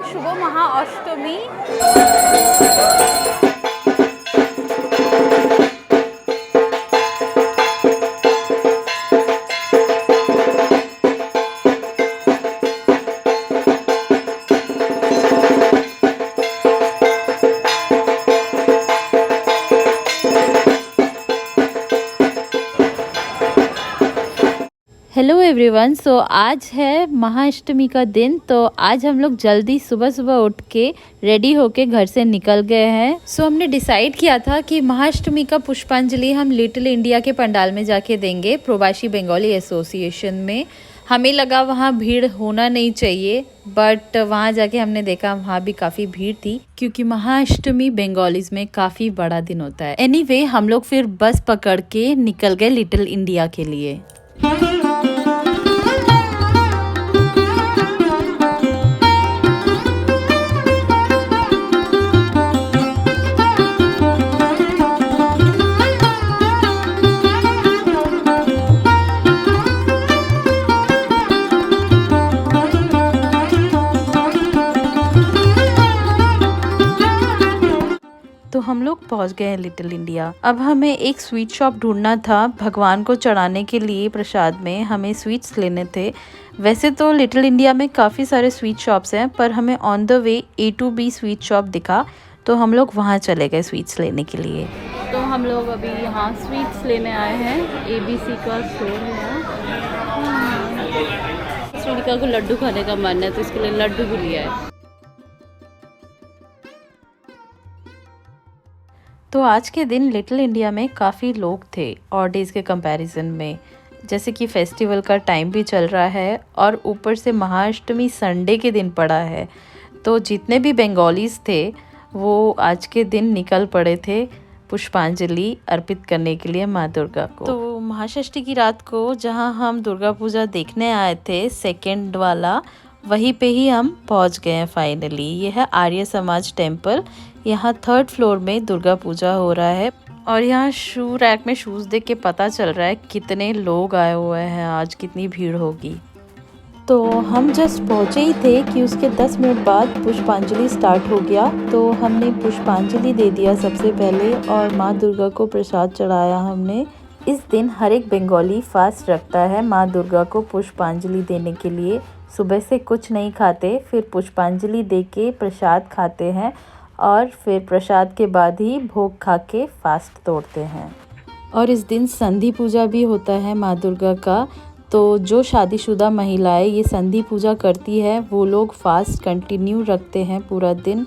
शुभ Mahashtami. Hello everyone. So आज है महाअष्टमी का दिन। तो आज हम लोग जल्दी सुबह सुबह उठ के रेडी होके घर से निकल गए हैं। सो हमने डिसाइड किया था कि महाअष्टमी का पुष्पांजलि हम लिटिल इंडिया के पंडाल में जाके देंगे, प्रवासी बंगाली एसोसिएशन में। हमें लगा वहाँ भीड़ होना नहीं चाहिए, बट वहाँ जाके हमने देखा वहाँ भी काफ़ी भीड़ थी, क्योंकि महाअष्टमी बंगालीज में काफ़ी बड़ा दिन होता है। एनीवे, हम लोग फिर बस पकड़ के निकल गए लिटिल इंडिया के लिए। तो हम लोग पहुंच गए हैं लिटिल इंडिया। अब हमें एक स्वीट शॉप ढूंढना था। भगवान को चढ़ाने के लिए प्रसाद में हमें स्वीट्स लेने थे। वैसे तो लिटिल इंडिया में काफ़ी सारे स्वीट शॉप्स हैं, पर हमें on the way A2B sweet shop दिखा, तो हम लोग वहाँ चले गए स्वीट्स लेने के लिए। तो हम लोग अभी यहाँ स्वीट्स लेने आए हैं। ABC का स्टोर है। श्रीनिका को लड्डू खाने का मन है, तो इसके लिए लड्डू भी लिया है। तो आज के दिन लिटिल इंडिया में काफ़ी लोग थे और डेज़ के कंपैरिजन में, जैसे कि फेस्टिवल का टाइम भी चल रहा है और ऊपर से महाअष्टमी संडे के दिन पड़ा है। तो जितने भी बंगालीज थे वो आज के दिन निकल पड़े थे पुष्पांजलि अर्पित करने के लिए माँ दुर्गा को। तो महाषष्ठी की रात को जहाँ हम दुर्गा पूजा देखने आए थे, सेकेंड वाला, वहीं पे ही हम पहुंच गए हैं फाइनली। ये है आर्य समाज टेम्पल। यहाँ 3rd फ्लोर में दुर्गा पूजा हो रहा है और यहाँ शू रैक में शूज़ देख के पता चल रहा है कितने लोग आए हुए हैं, आज कितनी भीड़ होगी। तो हम जस्ट पहुँचे ही थे कि उसके 10 मिनट बाद पुष्पांजलि स्टार्ट हो गया। तो हमने पुष्पांजलि दे दिया सबसे पहले और माँ दुर्गा को प्रसाद चढ़ाया हमने। इस दिन हर एक बंगाली फास्ट रखता है माँ दुर्गा को पुष्पांजलि देने के लिए। सुबह से कुछ नहीं खाते, फिर पुष्पांजलि दे के प्रसाद खाते हैं और फिर प्रसाद के बाद ही भोग खा के फास्ट तोड़ते हैं। और इस दिन संधि पूजा भी होता है माँ दुर्गा का। तो जो शादीशुदा महिलाएं ये संधि पूजा करती है वो लोग फास्ट कंटिन्यू रखते हैं पूरा दिन।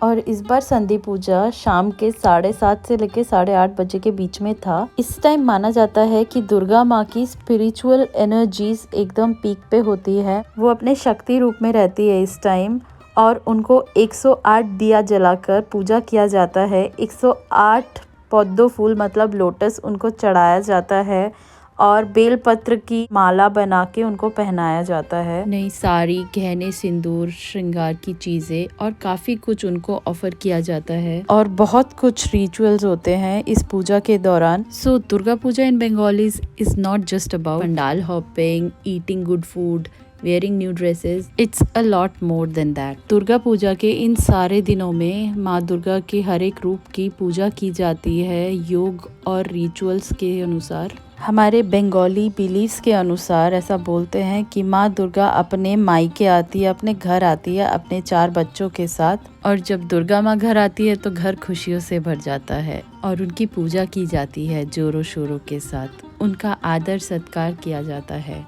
और इस बार संधि पूजा शाम के 7:30 से लेकर 8:30 बजे के बीच में था। इस टाइम माना जाता है कि दुर्गा माँ की स्पिरिचुअल एनर्जीज एकदम पीक पे होती है। वो अपने शक्ति रूप में रहती है इस टाइम और उनको 108 दिया जलाकर पूजा किया जाता है। 108 पद्म फूल मतलब लोटस उनको चढ़ाया जाता है और बेलपत्र की माला बना के उनको पहनाया जाता है। नई साड़ी, गहने, सिंदूर, श्रृंगार की चीजें और काफी कुछ उनको ऑफर किया जाता है और बहुत कुछ रिचुअल्स होते हैं इस पूजा के दौरान। So Durga Puja in Bengalis is not just about pandal hopping, eating good food, wearing new dresses. It's a lot more than that. Durga Puja के इन सारे दिनों में माँ दुर्गा के हर एक रूप की पूजा की जाती है योग और रिचुअल्स के अनुसार। हमारे बंगाली बिलीव्स के अनुसार ऐसा बोलते हैं कि माँ दुर्गा अपने मायके आती है, अपने घर आती है अपने 4 बच्चों के साथ। और जब दुर्गा माँ घर आती है तो घर खुशियों से भर जाता है और उनकी पूजा की जाती है जोरों शोरों के साथ। उनका आदर सत्कार किया जाता है।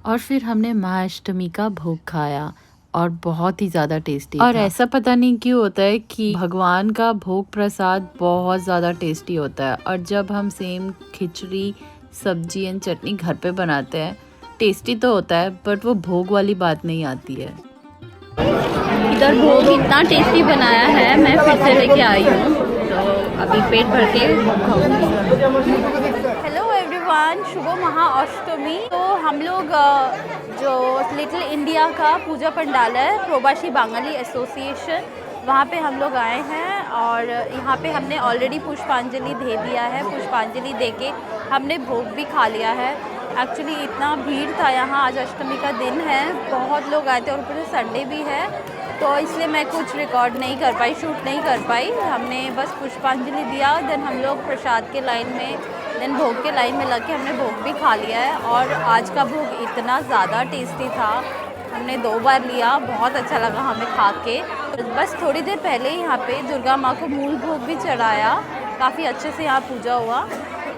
और फिर हमने महाअष्टमी का भोग खाया और बहुत ही ज़्यादा टेस्टी और ऐसा पता नहीं क्यों होता है कि भगवान का भोग प्रसाद बहुत ज़्यादा टेस्टी होता है। और जब हम सेम खिचड़ी, सब्जी एंड चटनी घर पे बनाते हैं, टेस्टी तो होता है बट वो भोग वाली बात नहीं आती है। इधर भोग इतना टेस्टी बनाया है, मैं फिर से लेके आई हूँ, तो अभी पेट भर के भोग खाऊंगी। हेलो एवरीवन, शुभ महाअष्टमी। तो हम लोग जो लिटिल इंडिया का पूजा पंडाल है, प्रवासी बंगाली एसोसिएशन, वहाँ पे हम लोग आए हैं और यहाँ पे हमने ऑलरेडी पुष्पांजलि दे दिया है। पुष्पांजलि दे के हमने भोग भी खा लिया है। एक्चुअली इतना भीड़ था यहाँ, आज अष्टमी का दिन है, बहुत लोग आए थे और ऊपर से संडे भी है, तो इसलिए मैं कुछ रिकॉर्ड नहीं कर पाई, शूट नहीं कर पाई। हमने बस पुष्पांजलि दिया, देन हम लोग प्रसाद के लाइन में, देन भोग के लाइन में लग के हमने भोग भी खा लिया है। और आज का भोग इतना ज़्यादा टेस्टी था, हमने 2 बार लिया, बहुत अच्छा लगा हमें खा के। बस थोड़ी देर पहले यहाँ पे दुर्गा माँ को मूल भोग भी चढ़ाया, काफ़ी अच्छे से यहाँ पूजा हुआ।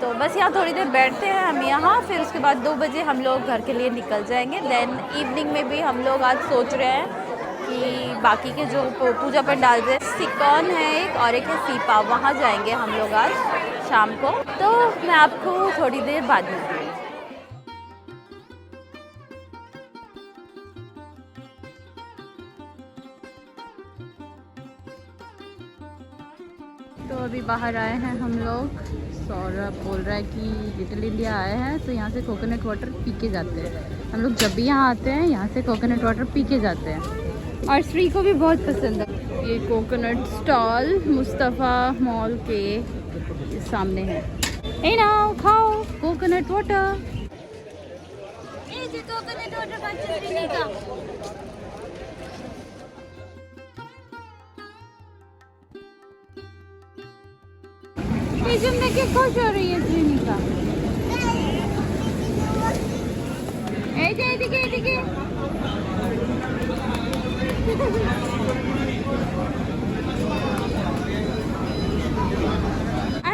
तो बस यहाँ थोड़ी देर बैठते हैं हम यहाँ, फिर उसके बाद 2 बजे हम लोग घर के लिए निकल जाएंगे। देन इवनिंग में भी हम लोग आज सोच रहे हैं कि बाकी के जो पूजा पंडाल है, सिकॉन है एक और एक है सीपा, वहाँ जाएंगे हम लोग आज शाम को। तो मैं आपको थोड़ी देर बाद मिलती हूँ। तो अभी बाहर आए हैं हम लोग, सौरभ बोल रहा है कि लिटिल इंडिया आए हैं तो यहाँ से कोकोनट वाटर पी के जाते हैं। हम लोग जब भी यहाँ आते हैं यहाँ से कोकोनट वाटर पी के जाते हैं, और श्री को भी बहुत पसंद है। ये कोकोनट स्टॉल मुस्तफ़ा मॉल के सामने है। ए ना खाओ कोकोनट वाटर। कोकोनट वाटर का क्या खुश हो रही है श्रीनिका?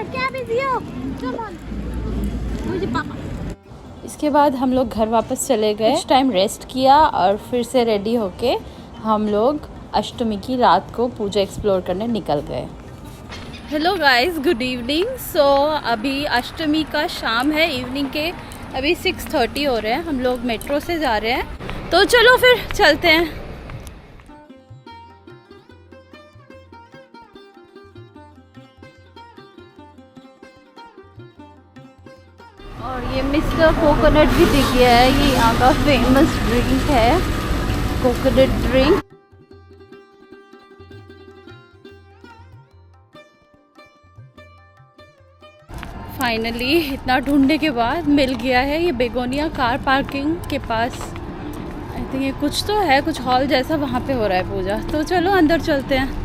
क्या बिजी हो? मुझे पापा। इसके बाद हम लोग घर वापस चले गए, कुछ टाइम रेस्ट किया और फिर से रेडी होके हम लोग अष्टमी की रात को पूजा एक्सप्लोर करने निकल गए। Hello guys, good evening. So अभी अष्टमी का शाम है, इवनिंग के अभी 6:30 हो रहे हैं। हम लोग मेट्रो से जा रहे हैं, तो चलो फिर चलते हैं। और ये मिस्टर कोकोनट भी दिख गया है, ये यहाँ का फेमस ड्रिंक है, कोकोनट ड्रिंक। फाइनली इतना ढूंढने के बाद मिल गया है, ये बेगोनिया कार पार्किंग के पास। आई थिंक ये कुछ तो है, कुछ हॉल जैसा, वहाँ पे हो रहा है पूजा। तो चलो अंदर चलते हैं।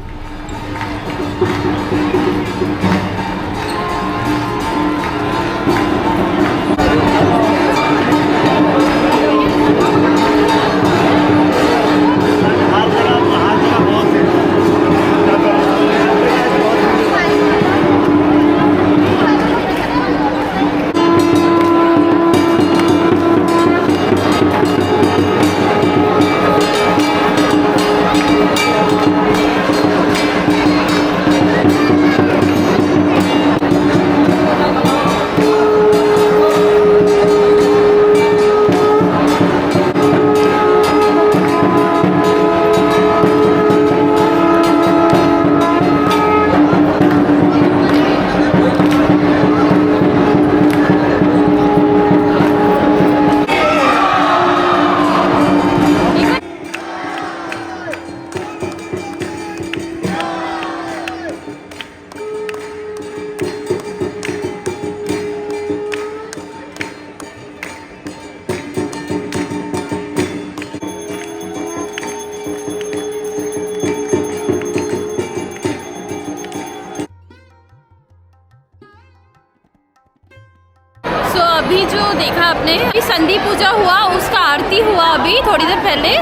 अभी जो देखा आपने, संधि पूजा हुआ, उसका आरती हुआ अभी थोड़ी देर पहले,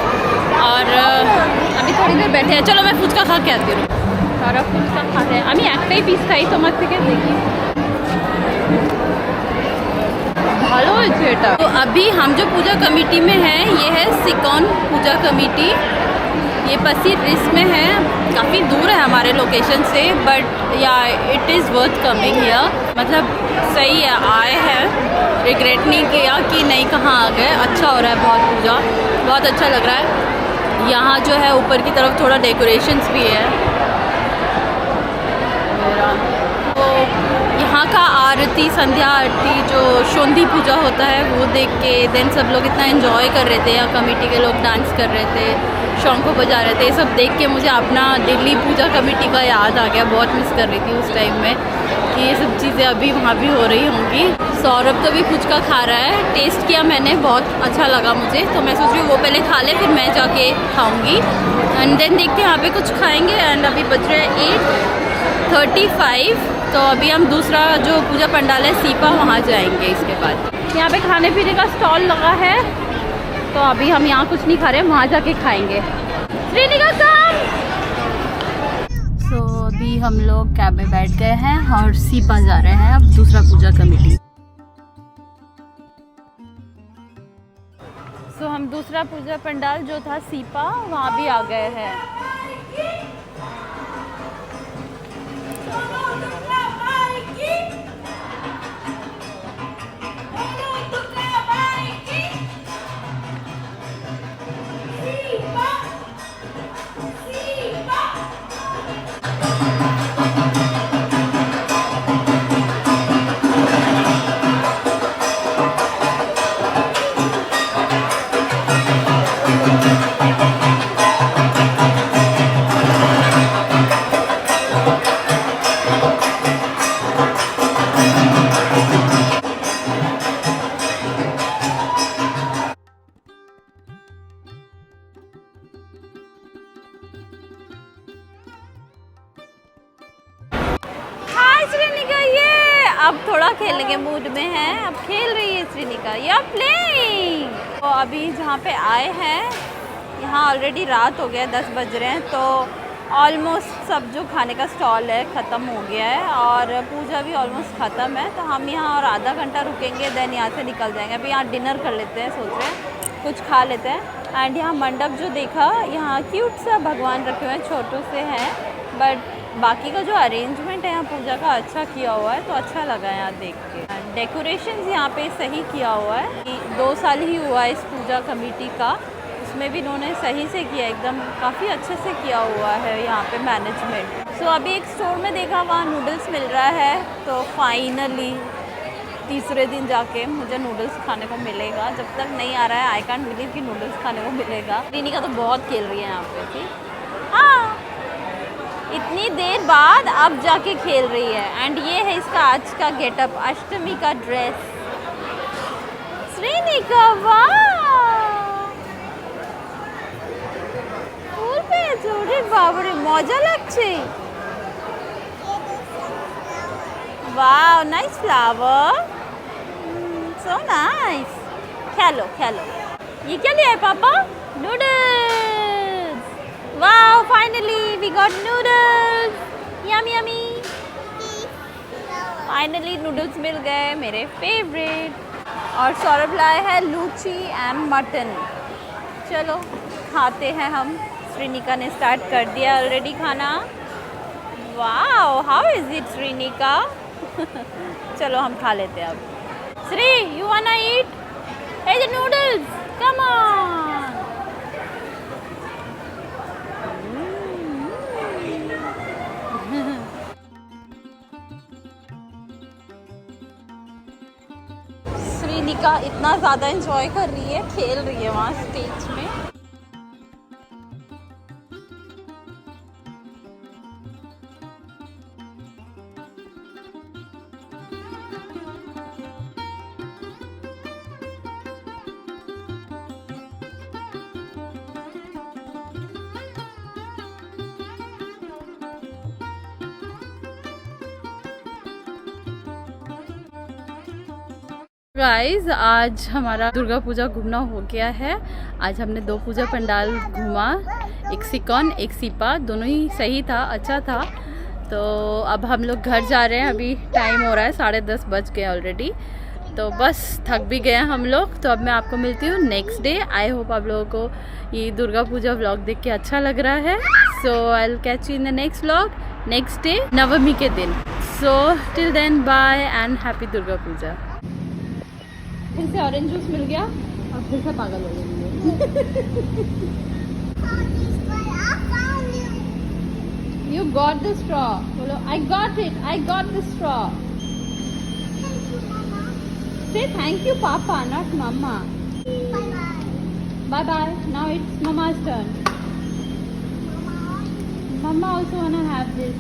और अभी थोड़ी देर बैठे हैं। चलो मैं फुचका खा के आती हूँ। सारा फुचका खा रहे हैं, আমি একটাই পিস খাই তোমার থেকে, দেখি ভালো হয়েছে এটা। तो अभी हम जो पूजा कमेटी में हैं, ये है सिकॉन पूजा कमेटी, ये पसी रिस में है, काफ़ी दूर है हमारे लोकेशन से, बट या it is worth coming here. मतलब सही है, आए हैं, रिग्रेट नहीं किया कि नहीं कहाँ आ गए। अच्छा हो रहा है बहुत पूजा, बहुत अच्छा लग रहा है। यहाँ जो है ऊपर की तरफ थोड़ा डेकोरेशंस भी है। तो यहाँ का आरती, संध्या आरती, जो शोंधी पूजा होता है, वो देख के देन सब लोग इतना एंजॉय कर रहे थे। यहाँ कमेटी के लोग डांस कर रहे थे, शंखो बजा रहे थे। ये सब देख के मुझे अपना दिल्ली पूजा कमेटी का याद आ गया। बहुत मिस कर रही थी उस टाइम में कि ये सब चीज़ें अभी वहाँ भी हो रही होंगी। सौरभ तो भी पुचका खा रहा है। टेस्ट किया मैंने, बहुत अच्छा लगा मुझे, तो मैं सोच रही हूँ वो पहले खा ले फिर मैं जाके खाऊंगी। एंड देन देखते हैं यहाँ पे कुछ खाएंगे। एंड अभी बज रहे हैं 8:35, तो अभी हम दूसरा जो पूजा पंडाल है सीपा, वहाँ जाएंगे। इसके बाद यहाँ पे खाने पीने का स्टॉल लगा है, तो अभी हम यहाँ कुछ नहीं खा रहे, वहाँ जाके खाएंगे। श्रीनिका कम। तो अभी हम लोग कैब में बैठ गए हैं और सीपा जा रहे हैं, अब दूसरा पूजा कमेटी। तो हम दूसरा पूजा पंडाल जो था सीपा, वहाँ भी आ गए हैं। अब थोड़ा खेलने के मूड में है, अब खेल रही है श्रीनिका, या प्लेइंग। तो अभी जहाँ पे आए हैं, यहाँ ऑलरेडी रात हो गया, 10 बज रहे हैं, तो ऑलमोस्ट सब जो खाने का स्टॉल है ख़त्म हो गया है और पूजा भी ऑलमोस्ट ख़त्म है। तो हम यहाँ और आधा घंटा रुकेंगे, देन यहाँ से निकल जाएंगे। अभी यहाँ डिनर कर लेते हैं, सोच रहे हैं कुछ खा लेते हैं। एंड यहाँ मंडप जो देखा, यहाँ क्यूट सा भगवान रखे हुए हैं, छोटों से हैं, बट बाकी का जो अरेंजमेंट है यहाँ पूजा का अच्छा किया हुआ है, तो अच्छा लगा यहाँ देख के। डेकोरेशंस यहाँ पे सही किया हुआ है। 2 साल ही हुआ है इस पूजा कमेटी का, उसमें भी इन्होंने सही से किया, एकदम काफ़ी अच्छे से किया हुआ है यहाँ पे मैनेजमेंट। सो अभी एक स्टोर में देखा, वहाँ नूडल्स मिल रहा है, तो फाइनली तीसरे दिन जाके मुझे नूडल्स खाने को मिलेगा। जब तक नहीं आ रहा है, आई कांट बिलीव कि नूडल्स खाने को मिलेगा। श्रीनिका तो बहुत खेल रही है यहाँ पे थी, हाँ, इतनी देर बाद अब जाके खेल रही है। एंड ये है इसका आज का गेटअप, अष्टमी का ड्रेस। श्रीनिका वाह, फूल पे जोड़े बाबरे, मजा लगছে। वाह, नाइस फ्लावर, सो नाइस। खेलो खेलो। ये क्या लिया है पापा? नूडल्स। वाह, finally we got noodles, yummy yummy. Finally noodles मिल गए, मेरे फेवरेट। और सौरभ लाए हैं लूची एंड मटन। चलो खाते हैं हम। श्रीनिका ने स्टार्ट कर दिया ऑलरेडी खाना। वाह, हाउ इज इट श्रीनिका? चलो हम खा लेते हैं अब। Shri, you wanna eat? Hey, the noodles, come on. Shrinika इतना ज़्यादा एंजॉय कर रही है, खेल रही है वहाँ स्टेज में। गाइस, आज हमारा दुर्गा पूजा घूमना हो गया है। आज हमने 2 पूजा पंडाल घूमा, एक सिकॉन एक सीपा, दोनों ही सही था, अच्छा था। तो अब हम लोग घर जा रहे हैं, अभी टाइम हो रहा है 10:30 बज गए ऑलरेडी। तो बस थक भी गए हम लोग। तो अब मैं आपको मिलती हूँ नेक्स्ट डे। आई होप आप लोगों को ये दुर्गा पूजा व्लॉग देख के अच्छा लग रहा है। So I will catch you in the next vlog next day, Navami के दिन। So till then bye and happy Durga Puja. फिर से ऑरेंज जूस मिल गया और फिर से पागल हो गई। You got the straw. बोलो I got it. I got the straw. Say thank you Papa, not Mama. Bye bye. Bye bye. Now it's Mama's turn. Mama also wanna have this.